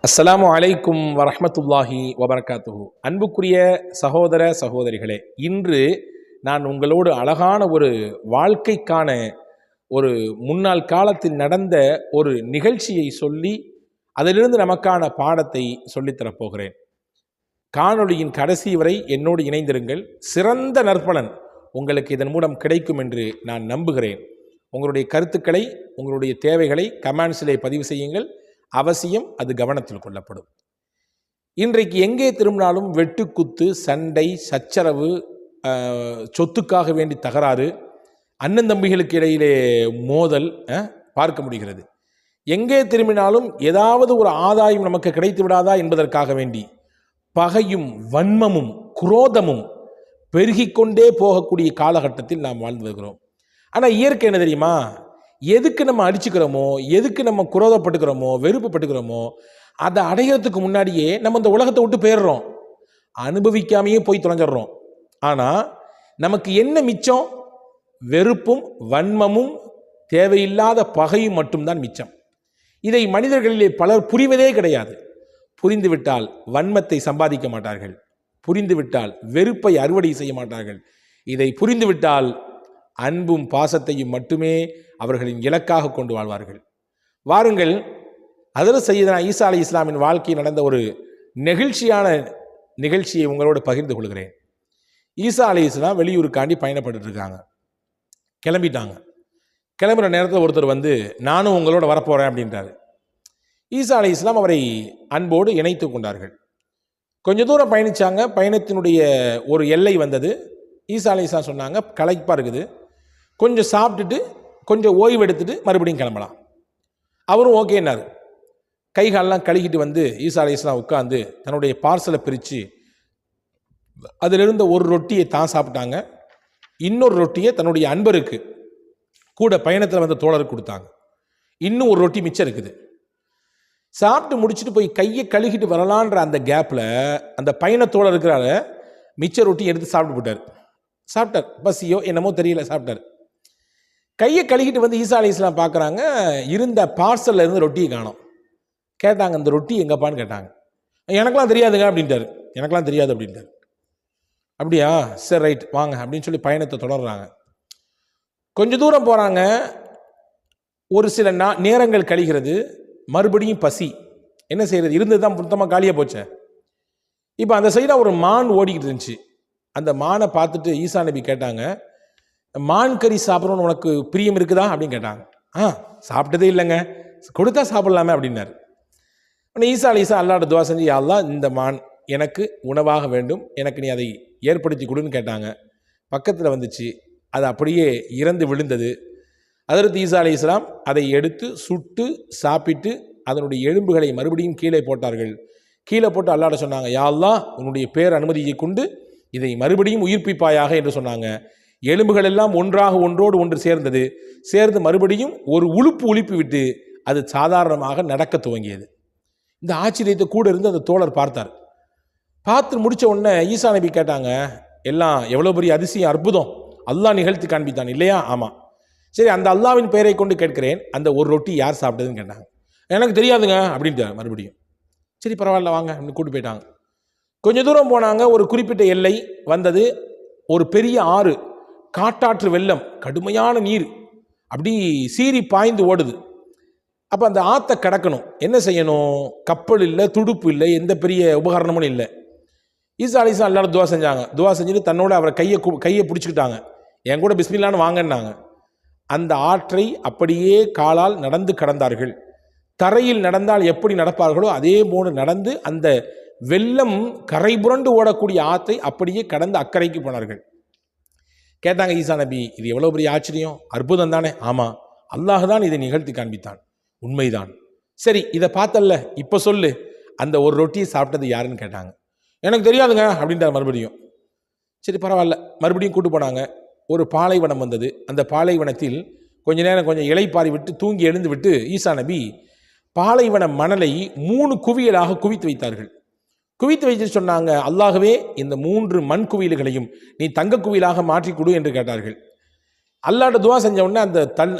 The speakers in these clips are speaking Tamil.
அஸ்ஸலாமு அலைக்கும் வரஹ்மத்துல்லாஹி வபரகாத்துஹு. அன்புக்குரிய சகோதர சகோதரிகளே, இன்று நான் உங்களோடு அழகான ஒரு வாழ்க்கைக்கான ஒரு முன்னாள் காலத்தில் நடந்த ஒரு நிகழ்ச்சியை சொல்லி அதிலிருந்து நமக்கான பாடத்தை சொல்லித்தரப் போகிறேன். காணொளியின் கடைசி வரை என்னோடு இணைந்திருங்கள். சிறந்த நற்பலன் உங்களுக்கு இதன் மூலம் கிடைக்கும் என்று நான் நம்புகிறேன். உங்களுடைய கருத்துக்களை, உங்களுடைய தேவைகளை கமெண்ட்ஸிலே பதிவு செய்யுங்கள். அவசியம் அது கவனத்தில் கொள்ளப்படும். இன்றைக்கு எங்கே திரும்பினாலும் வெட்டுக்குத்து, சண்டை, சச்சரவு, சொத்துக்காக வேண்டி தகராறு, அண்ணன் தம்பிகளுக்கு இடையிலே மோதல் பார்க்க முடிகிறது. எங்கே திரும்பினாலும் ஏதாவது ஒரு ஆதாயம் நமக்கு கிடைத்து விடாதா என்பதற்காக வேண்டி பகையும் வன்மமும் குரோதமும் பெருகிக்கொண்டே போகக்கூடிய காலகட்டத்தில் நாம் வாழ்ந்து வருகிறோம். ஆனால் இயற்கை என்ன தெரியுமா? எதுக்கு நம்ம அடிச்சுக்கிறோமோ, எதுக்கு நம்ம குரோதப்பட்டுக்கிறோமோ, வெறுப்புப்பட்டுக்கிறோமோ, அதை அடைகிறதுக்கு முன்னாடியே நம்ம இந்த உலகத்தை விட்டு போயிடுறோம். அனுபவிக்காமையே போய் தொலைஞ்சிடுறோம். ஆனால் நமக்கு என்ன மிச்சம்? வெறுப்பும் வன்மமும் தேவையில்லாத பகையும் மட்டும்தான் மிச்சம். இதை மனிதர்களிலே பலர் புரிவதே கிடையாது. புரிந்துவிட்டால் வன்மத்தை சம்பாதிக்க மாட்டார்கள். புரிந்துவிட்டால் வெறுப்பை அறுவடை செய்ய மாட்டார்கள். இதை புரிந்துவிட்டால் அன்பும் பாசத்தையும் மட்டுமே அவர்களின் இலக்காக கொண்டு வாழ்வார்கள். வாருங்கள், ஹஜ்ரத் சையதுனா ஈசா அலை இஸ்லாமின் வாழ்க்கையில் நடந்த ஒரு நெகிழ்ச்சியான நிகழ்ச்சியை உங்களோடு பகிர்ந்து கொள்கிறேன். ஈசா அலை இஸ்லாம் வெளியூருக்காண்டி பயணப்பட்டு இருக்காங்க. கிளம்பிட்டாங்க. கிளம்புற நேரத்தில் ஒருத்தர் வந்து, நானும் உங்களோட வரப்போகிறேன் அப்படின்றாரு. ஈசா அலை இஸ்லாம் அவரை அன்போடு இணைத்து கொண்டார்கள். கொஞ்சம் தூரம் பயணித்தாங்க. பயணத்தினுடைய ஒரு எல்லை வந்தது. ஈசா அலை இஸ்லாம் சொன்னாங்க, களைப்பாக இருக்குது, கொஞ்சம் சாப்பிட்டுட்டு கொஞ்சம் ஓய்வு எடுத்துட்டு மறுபடியும் கிளம்பலாம். அவரும் ஓகேன்னாரு. கைகாலெலாம் கழுகிட்டு வந்து ஈசா அலை இஸ்லாம் உட்காந்து தன்னுடைய பார்சலை பிரித்து அதிலிருந்த ஒரு ரொட்டியை தான் சாப்பிட்டாங்க. இன்னொரு ரொட்டியை தன்னுடைய அன்பருக்கு, கூட பயணத்தில் வந்த தோழருக்கு கொடுத்தாங்க. இன்னும் ஒரு ரொட்டி மிச்சம் இருக்குது. சாப்பிட்டு முடிச்சுட்டு போய் கையை கழுகிட்டு வரலான்ற அந்த கேப்பில் அந்த பயணத்தோழர் இருக்கிறார மிச்ச ரொட்டி எடுத்து சாப்பிட்டு போட்டார். சாப்பிட்டார், பசியோ என்னமோ தெரியல, சாப்பிட்டார். கையை கழுகிட்டு வந்து ஈசா அலை இஸ்லாம் பார்க்குறாங்க, இருந்த பார்சலில் இருந்து ரொட்டியை காணோம். கேட்டாங்க, இந்த ரொட்டி எங்கப்பான்னு கேட்டாங்க. எனக்கெலாம் தெரியாதுங்க அப்படின்ட்டார். எனக்கெலாம் தெரியாது அப்படின்ட்டார். அப்படியா, சரி ரைட் வாங்க அப்படின்னு சொல்லி பயணத்தை தொடர்றாங்க. கொஞ்சம் தூரம் போகிறாங்க. ஒரு சில நேரங்கள் கழிகிறது. மறுபடியும் பசி. என்ன செய்கிறது? இருந்தது தான் மொத்தமாக காலியாக போச்சே. இப்போ அந்த சைடாக ஒரு மான் ஓடிக்கிட்டு இருந்துச்சு. அந்த மானை பார்த்துட்டு ஈசா நபி கேட்டாங்க, மான் கறி சாப்பிட்றோன்னு உனக்கு பிரியம் இருக்குதா அப்படின்னு கேட்டாங்க. சாப்பிட்டதே இல்லைங்க, கொடுத்தா சாப்பிட்லாமே அப்படின்னாரு. ஆனால் ஈசா அலை இஸ்லாம் அல்லாஹ்ட்ட துவா செஞ்சு, யா அல்லாஹ், இந்த மான் எனக்கு உணவாக வேண்டும், எனக்கு நீ அதை ஏற்படுத்தி கொடுன்னு கேட்டாங்க. பக்கத்தில் வந்துச்சு. அது அப்படியே இறந்து விழுந்தது. ஹஜ்ரத் ஈசா அலை இஸ்லாம் அதை எடுத்து சுட்டு சாப்பிட்டு அதனுடைய எலும்புகளை மறுபடியும் கீழே போட்டார்கள். கீழே போட்டு அல்லாஹ்ட்ட சொன்னாங்க, யா அல்லாஹ், உன்னுடைய பேர் அனுமதியை கொண்டு இதை மறுபடியும் உயிர்ப்பிப்பாயாக என்று சொன்னாங்க. எலும்புகள் எல்லாம் ஒன்றாக ஒன்றோடு ஒன்று சேர்ந்தது. சேர்ந்து மறுபடியும் ஒரு உழுப்பு விட்டு அது சாதாரணமாக நடக்க துவங்கியது. இந்த ஆச்சரியத்தை கூட இருந்து அந்த தோழர் பார்த்தார். பார்த்து முடித்த உடனே ஈசா நபி கேட்டாங்க, எல்லாம் எவ்வளோ பெரிய அதிசயம், அற்புதம், அல்லாஹ் நிகழ்த்தி காண்பித்தான் இல்லையா? ஆமாம். சரி, அந்த அல்லாஹ்வின் பெயரை கொண்டு கேட்கிறேன், அந்த ஒரு ரொட்டி யார் சாப்பிட்டதுன்னு கேட்டாங்க. எனக்கு தெரியாதுங்க அப்படின்ட்டு மறுபடியும். சரி பரவாயில்ல வாங்க அப்படின்னு கூட்டு போயிட்டாங்க. கொஞ்சம் தூரம் போனாங்க. ஒரு குறிப்பிட்ட எல்லை வந்தது. ஒரு பெரிய ஆறு, காட்டாற்று வெள்ளம், கடுமையான நீர் அப்படி சீறி பாய்ந்து ஓடுது. அப்போ அந்த ஆற்றை கடக்கணும். என்ன செய்யணும்? கப்பல் இல்லை, துடுப்பு இல்லை, எந்த பெரிய உபகரணமும் இல்லை. ஈசா அலை இஸ்லாம் எல்லாரும் துவா செஞ்சாங்க. துவா செஞ்சுட்டு தன்னோட அவரை கையை பிடிச்சிக்கிட்டாங்க. என் கூட பிஸ்மில்லான்னு வாங்கினாங்க. அந்த ஆற்றை அப்படியே காலால் நடந்து கடந்தார்கள். தரையில் நடந்தால் எப்படி நடப்பார்களோ அதே போன்று நடந்து அந்த வெள்ளம் கரை புரண்டு ஓடக்கூடிய ஆற்றை அப்படியே கடந்து அக்கறைக்கு போனார்கள். கேட்டாங்க ஈசா நபி, இது எவ்வளோ பெரிய ஆச்சரியம், அற்புதம் தானே? ஆமாம், அல்லாஹ் தான் இதை நிகழ்த்தி காண்பித்தான், உண்மைதான். சரி, இதை பார்த்தல்ல, இப்போ சொல்லு, அந்த ஒரு ரொட்டியை சாப்பிட்டது யாருன்னு கேட்டாங்க. எனக்கு தெரியாதுங்க அப்படின்றார் மறுபடியும். சரி பரவாயில்ல, மறுபடியும் கூட்டு போனாங்க. ஒரு பாலைவனம் வந்தது. அந்த பாலைவனத்தில் கொஞ்ச நேரம் கொஞ்சம் இளைப்பாரி விட்டு தூங்கி எழுந்து விட்டு ஈசா நபி பாலைவன மணலை 3 குவியலாக குவித்து வைத்தார்கள். குவித்து வைத்து சொன்னாங்க, அல்லாகவே இந்த 3 மண் குவியல்களையும் நீ தங்க குவியலாக மாற்றி கொடு என்று கேட்டார்கள். அல்லாஹ்ட்ட துவா செஞ்ச உடனே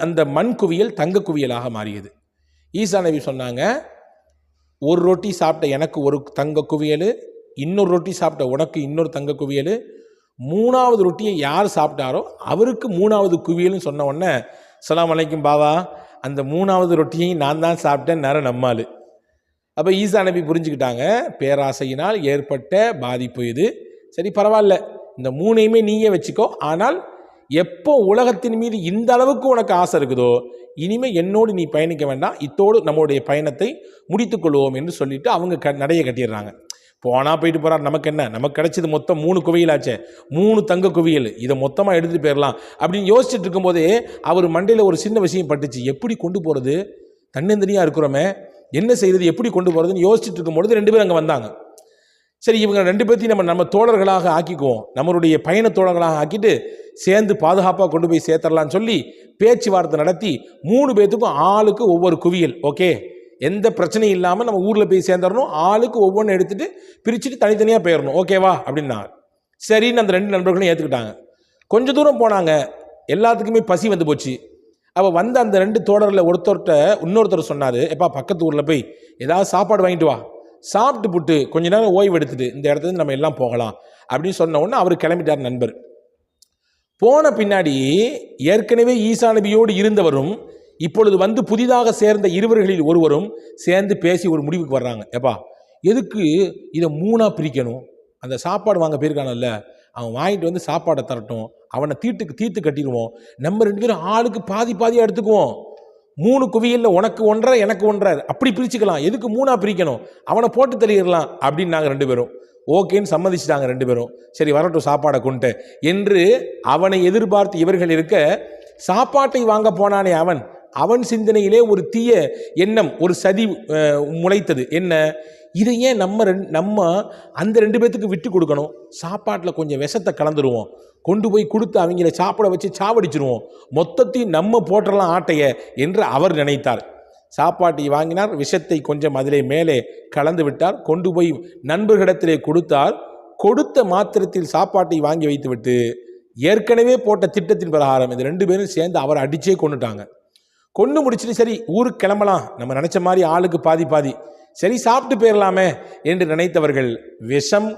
அந்த மண் குவியல் தங்க குவியலாக மாறியது. ஈசா நபி சொன்னாங்க, ஒரு ரொட்டி சாப்பிட்ட எனக்கு ஒரு தங்க குவியல், இன்னொரு ரொட்டி சாப்பிட்ட உனக்கு இன்னொரு தங்க குவியல், 3வது ரொட்டியை யார் சாப்பிட்டாரோ அவருக்கு 3வது குவியல்னு சொன்ன உடனே, அஸ்ஸலாமு அலைக்கும் பாவா, அந்த 3வது ரொட்டியையும் நான் தான் சாப்பிட்டேன் நேர நம்மால். அப்போ ஈசா நபி புரிஞ்சுக்கிட்டாங்க, பேராசையினால் ஏற்பட்ட பாதிப்பு இது. சரி பரவாயில்ல, இந்த 3ஐயுமே நீயே வச்சுக்கோ. ஆனால் எப்போ உலகத்தின் மீது இந்த அளவுக்கு உனக்கு ஆசை இருக்குதோ, இனிமேல் என்னோடு நீ பயணிக்க வேண்டாம், இத்தோடு நம்முடைய பயணத்தை முடித்துக் கொள்வோம் என்று சொல்லிட்டு அவங்க நடைய கட்டிடுறாங்க. போனால் போயிட்டு போகிறார், நமக்கு என்ன, நமக்கு கிடைச்சது மொத்தம் 3 குவியலாச்சே, 3 தங்க குவியல், இதை மொத்தமாக எடுத்துகிட்டு போயிடலாம் அப்படின்னு யோசிச்சுட்டு இருக்கும்போதே அவர் மண்டையில் ஒரு சின்ன விஷயம் பட்டுச்சு. எப்படி கொண்டு போகிறது, தன்னந்தனியாக இருக்கிறோமே, என்ன செய்கிறது, எப்படி கொண்டு போகிறதுன்னு யோசிச்சுட்டு இருக்கும்பொழுது 2 பேர் அங்கே வந்தாங்க. சரி, இவங்க 2 பேர்த்தையும் நம்ம தோழர்களாக ஆக்கிக்குவோம், நம்மளுடைய பயண தோழர்களாக ஆக்கிட்டு சேர்ந்து பாதுகாப்பாக கொண்டு போய் சேர்த்துடலான்னு சொல்லி பேச்சுவார்த்தை நடத்தி 3 பேர்த்துக்கும் ஆளுக்கு ஒவ்வொரு குவியல், ஓகே, எந்த பிரச்சனையும் இல்லாமல் நம்ம ஊரில் போய் சேர்ந்துடணும், ஆளுக்கு ஒவ்வொன்று எடுத்துகிட்டு பிரிச்சுட்டு தனித்தனியாக போயிடணும், ஓகேவா அப்படின்னா. சரின்னு அந்த 2 நண்பர்களும் ஏற்றுக்கிட்டாங்க. கொஞ்சம் தூரம் போனாங்க, எல்லாத்துக்குமே பசி வந்து போச்சு. அப்போ வந்த அந்த 2 தோழரில் இன்னொருத்தர் சொன்னார், எப்பா பக்கத்து ஊரில் போய் ஏதாவது சாப்பாடு வாங்கிட்டு வா, சாப்பிட்டு புட்டு கொஞ்ச நேரம் ஓய்வு எடுத்துட்டு இந்த இடத்துல நம்ம எல்லாம் போகலாம் அப்படின்னு சொன்ன உடனே அவர் கிளம்பிட்டார். நண்பர் போன பின்னாடி ஏற்கனவே ஈசா நபியோடு இருந்தவரும் இப்பொழுது வந்து புதிதாக சேர்ந்த இருவர்களில் ஒருவரும் சேர்ந்து பேசி ஒரு முடிவுக்கு வர்றாங்க. எப்பா எதுக்கு இதை 3ஆ பிரிக்கணும், அந்த சாப்பாடு வாங்க போயிருக்கானல்ல, அவன் வாங்கிட்டு வந்து சாப்பாடை தரட்டும், அவனை தீர்த்து கட்டிடுவோம், நம்ம 2 பேரும் ஆளுக்கு பாதி பாதியாக எடுத்துக்குவோம், 3 குவியலில் உனக்கு 1.5 எனக்கு 1.5 அப்படி பிரிச்சுக்கலாம், எதுக்கு 3ஆ பிரிக்கணும், அவனை போட்டு தெளிடலாம் அப்படின்னு நாங்கள் 2 பேரும் ஓகேன்னு சம்மதிச்சிட்டாங்க. 2 பேரும் சரி வரட்டும் சாப்பாடை கொண்டு என்று அவனை எதிர்பார்த்து இவர்கள் இருக்க, சாப்பாட்டை வாங்க போனானே அவன் சிந்தனையிலே ஒரு தீய எண்ணம், ஒரு சதி முளைத்தது. என்ன, இதை ஏன் நம்ம அந்த 2 பேர்த்துக்கு விட்டு கொடுக்கணும், சாப்பாட்டில் கொஞ்சம் விஷத்தை கலந்துருவோம், கொண்டு போய் கொடுத்து அவங்கள சாப்பிட வச்சு சாவடிச்சிருவோம், மொத்தத்தையும் நம்ம போட்டுடலாம் ஆட்டைய என்று அவர் நினைத்தார். சாப்பாட்டை வாங்கினார், விஷத்தை கொஞ்சம் அதிலே மேலே கலந்து விட்டார், கொண்டு போய் நண்பர்களிடத்திலே கொடுத்தார். கொடுத்த மாத்திரத்தில் சாப்பாட்டை வாங்கி வைத்து விட்டு ஏற்கனவே போட்ட திட்டத்தின் பிரகாரம் இந்த 2 பேரும் சேர்ந்து அவரை அடிச்சே கொண்டுட்டாங்க. கொண்டு முடிச்சுட்டு சரி ஊருக்கு கிளம்பலாம், நம்ம நினைச்ச மாதிரி ஆளுக்கு பாதி பாதி, சரி சாப்பிட்டு போயிடலாமே என்று நினைத்தவர்கள் விஷம்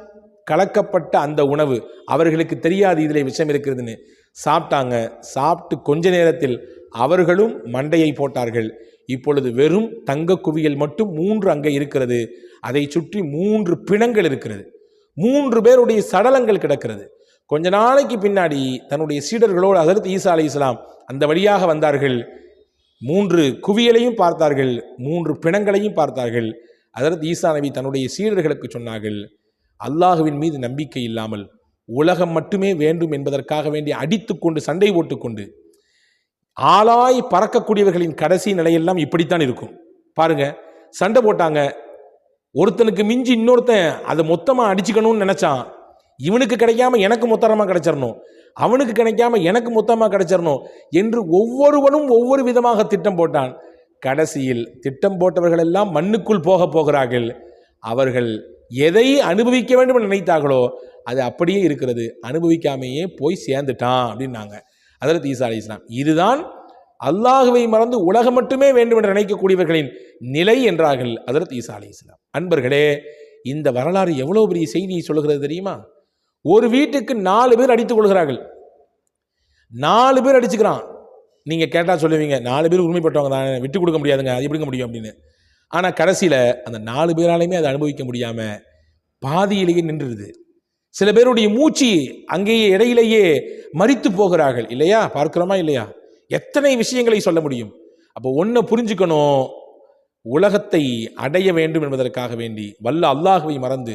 கலக்கப்பட்ட அந்த உணவு, அவர்களுக்கு தெரியாது இதில் விஷம் இருக்கிறதுன்னு, சாப்பிட்டாங்க. சாப்பிட்டு கொஞ்ச நேரத்தில் அவர்களும் மண்டையை போட்டார்கள். இப்பொழுது வெறும் தங்க குவியல் மட்டும் 3 அங்கே இருக்கிறது, அதை சுற்றி 3 பிணங்கள் இருக்கிறது, 3 பேருடைய சடலங்கள் கிடக்கிறது. கொஞ்ச நாளைக்கு பின்னாடி தன்னுடைய சீடர்களோடு ஹஜ்ரத் ஈசா அலைஹிஸ்ஸலாம் அந்த வழியாக வந்தார்கள். 3 குவியலையும் பார்த்தார்கள், 3 பிணங்களையும் பார்த்தார்கள். ஹஜ்ரத் ஈசா நபி தன்னுடைய சீடர்களுக்கு சொன்னார்கள், அல்லாஹுவின் மீது நம்பிக்கை இல்லாமல் உலகம் மட்டுமே வேண்டும் என்பதற்காக வேண்டி அடித்துக்கொண்டு சண்டை போட்டுக்கொண்டு ஆளாய் பறக்கக்கூடியவர்களின் கடைசி நிலையெல்லாம் இப்படித்தான் இருக்கும். பாருங்க, சண்டை போட்டாங்க, ஒருத்தனுக்கு மிஞ்சி இன்னொருத்தன் அதை மொத்தமாக அடிச்சுக்கணும்னு நினைச்சான், இவனுக்கு கிடைக்காம எனக்கு மொத்தமாக கிடைச்சிடணும், அவனுக்கு கிடைக்காம எனக்கு மொத்தமாக கிடைச்சிடணும் என்று ஒவ்வொருவனும் ஒவ்வொரு விதமாக திட்டம் போட்டான். கடைசியில் திட்டம் போட்டவர்கள் எல்லாம் மண்ணுக்குள் போகிறார்கள். அவர்கள் எதை அனுபவிக்க வேண்டும் என்று நினைத்தார்களோ அது அப்படியே இருக்கிறது, அனுபவிக்காமையே போய் சேர்ந்துட்டான் அப்படின்னாங்க ஹஜ்ரத் ஈசா அலைஹிஸ்ஸலாம். இதுதான் அல்லாஹுவை மறந்து உலகம் மட்டுமே வேண்டும் என்று நினைக்கக்கூடியவர்களின் நிலை என்றார்கள் ஹஜ்ரத் ஈசா அலைஹிஸ்ஸலாம். அன்பர்களே, இந்த வரலாறு எவ்வளவு பெரிய செய்தியை சொல்லுகிறது தெரியுமா? ஒரு வீட்டுக்கு 4 பேர் அடித்துக் கொள்கிறார்கள், 4 பேர் அடிச்சுக்கிறான். நீங்க கேட்டா சொல்லுவீங்க, 4 பேர் உரிமைப்பட்டவங்க தான், விட்டு கொடுக்க முடியாதுங்க, அது எப்படிங்க முடியும் அப்படின்னு. ஆனா கடைசியில அந்த 4 பேராலையுமே அதை அனுபவிக்க முடியாம பாதியிலேயே நின்றுது. சில பேருடைய மூச்சு அங்கேயே இடையிலேயே மரித்து போகிறார்கள். இல்லையா, பார்க்கிறோமா இல்லையா? எத்தனை விஷயங்களை சொல்ல முடியும். அப்போ ஒன்றை புரிஞ்சுக்கணும், உலகத்தை அடைய வேண்டும் என்பதற்காக வேண்டி வல்ல அல்லாஹுவை மறந்து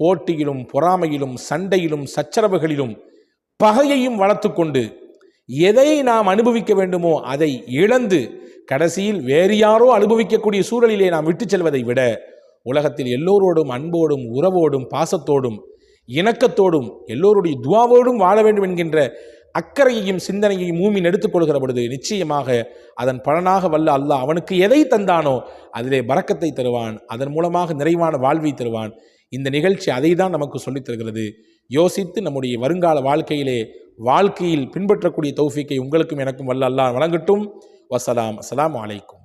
போட்டியிலும் பொறாமையிலும் சண்டையிலும் சச்சரவுகளிலும் பகையையும் வளர்த்து கொண்டு எதை நாம் அனுபவிக்க வேண்டுமோ அதை இழந்து கடைசியில் வேறு யாரோ அனுபவிக்கக்கூடிய சூழலிலே நாம் விட்டு செல்வதை விட உலகத்தில் எல்லோரோடும் அன்போடும் உறவோடும் பாசத்தோடும் இணக்கத்தோடும் எல்லோருடைய துவாவோடும் வாழ வேண்டும் என்கின்ற அக்கறையையும் சிந்தனையையும் மூமின் எடுத்துக்கொள்கிற பொழுது நிச்சயமாக அதன் பலனாக வல்ல அல்லாஹ் அவனுக்கு எதை தந்தானோ அதிலே பரக்கத்தை தருவான், அதன் மூலமாக நிறைவான வாழ்வை தருவான். இந்த நிகழ்ச்சி அதை தான் நமக்கு சொல்லித் தருகிறது. யோசித்து நம்முடைய வருங்கால வாழ்க்கையில் பின்பற்றக்கூடிய தௌஃபீக்கை உங்களுக்கும் எனக்கும் வல்ல அல்லாஹ் வழங்கட்டும். வசலாம். அஸ்ஸலாமு அலைக்கும்.